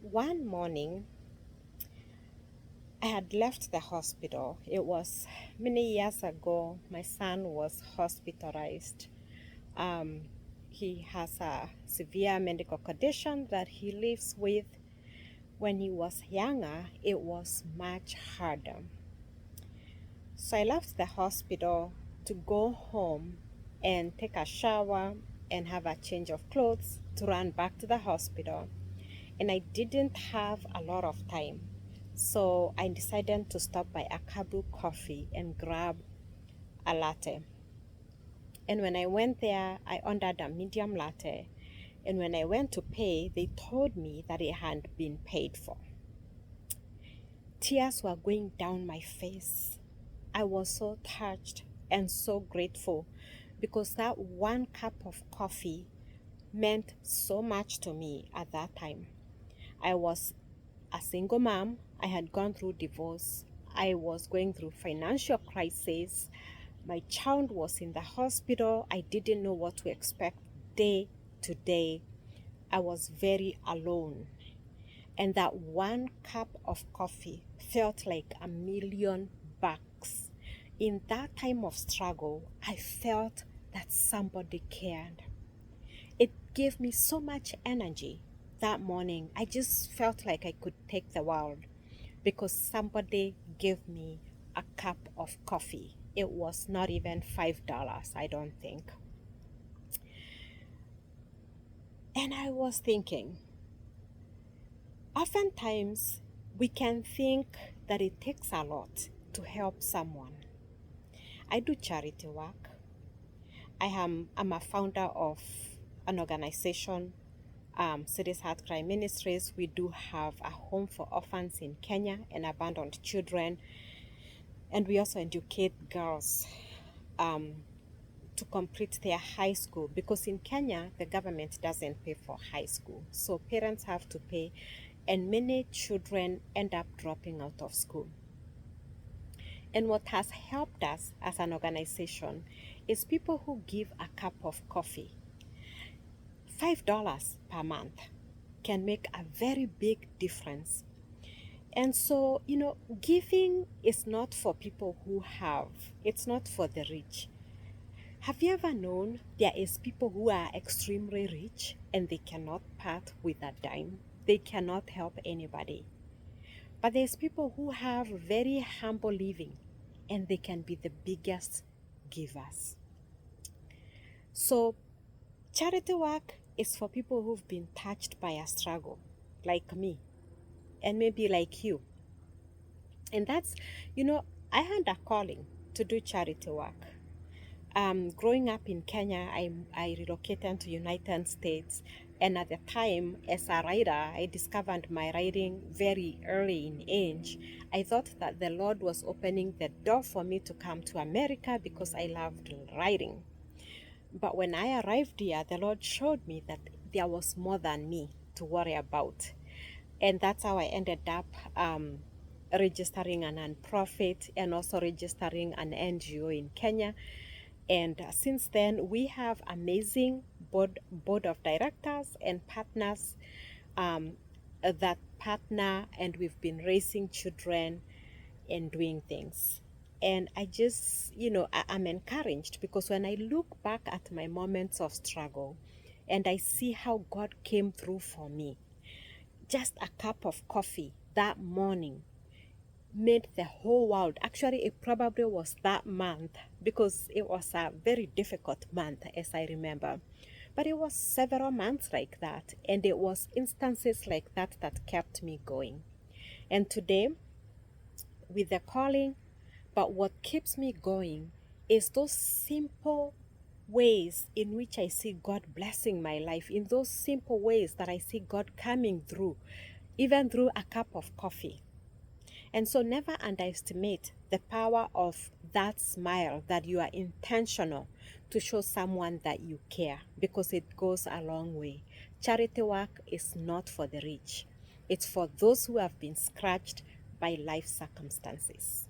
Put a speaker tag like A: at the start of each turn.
A: One morning, I had left the hospital. It was many years ago. My son was hospitalized. Um, he has a severe medical condition that he lives with. When he was younger, it was much harder. So I left the hospital to go home and take a shower and have a change of clothes to run back to the hospital. And I didn't have a lot of time. So I decided to stop by Akabu Coffee and grab a latte. And when I went there, I ordered a medium latte. And when I went to pay, they told me that it hadn't been paid for. Tears were going down my face. I was so touched and so grateful because that one cup of coffee meant so much to me at that time. I was a single mom. I had gone through divorce. I was going through financial crisis. My child was in the hospital. I didn't know what to expect day to day. I was very alone. And that one cup of coffee felt like $1,000,000. In that time of struggle, I felt that somebody cared. It gave me so much energy that morning. I just felt like I could take the world because somebody gave me a cup of coffee. It was not even $5, I don't think. And I was thinking, oftentimes we can think that it takes a lot to help someone. I do charity work. I'm a founder of an organization, Cities Heart Cry Ministries. We do have a home for orphans in Kenya and abandoned children. And we also educate girls to complete their high school because in Kenya, the government doesn't pay for high school. So parents have to pay, and many children end up dropping out of school. And what has helped us as an organization is people who give a cup of coffee. $5 per month can make a very big difference. And so, giving is not for people who have, it's not for the rich. Have you ever known there is people who are extremely rich and they cannot part with a dime? They cannot help anybody. But there's people who have very humble living and they can be the biggest givers. So charity work is for people who've been touched by a struggle, like me, and maybe like you. And that's, I had a calling to do charity work. Growing up in Kenya, I relocated to United States, and at the time, as a writer, I discovered my writing very early in age. I thought that the Lord was opening the door for me to come to America because I loved writing. But when I arrived here, the Lord showed me that there was more than me to worry about. And that's how I ended up registering a nonprofit and also registering an NGO in Kenya. And since then, we have amazing board of directors and partners that partner, and we've been raising children and doing things. And I just, I'm encouraged because when I look back at my moments of struggle and I see how God came through for me, just a cup of coffee that morning made the whole world. Actually, it probably was that month because it was a very difficult month, as I remember. But it was several months like that, and it was instances like that that kept me going. And today, with the calling, but what keeps me going is those simple ways in which I see God blessing my life, in those simple ways that I see God coming through, even through a cup of coffee. And so never underestimate the power of that smile, that you are intentional to show someone that you care, because it goes a long way. Charity work is not for the rich. It's for those who have been scratched by life circumstances.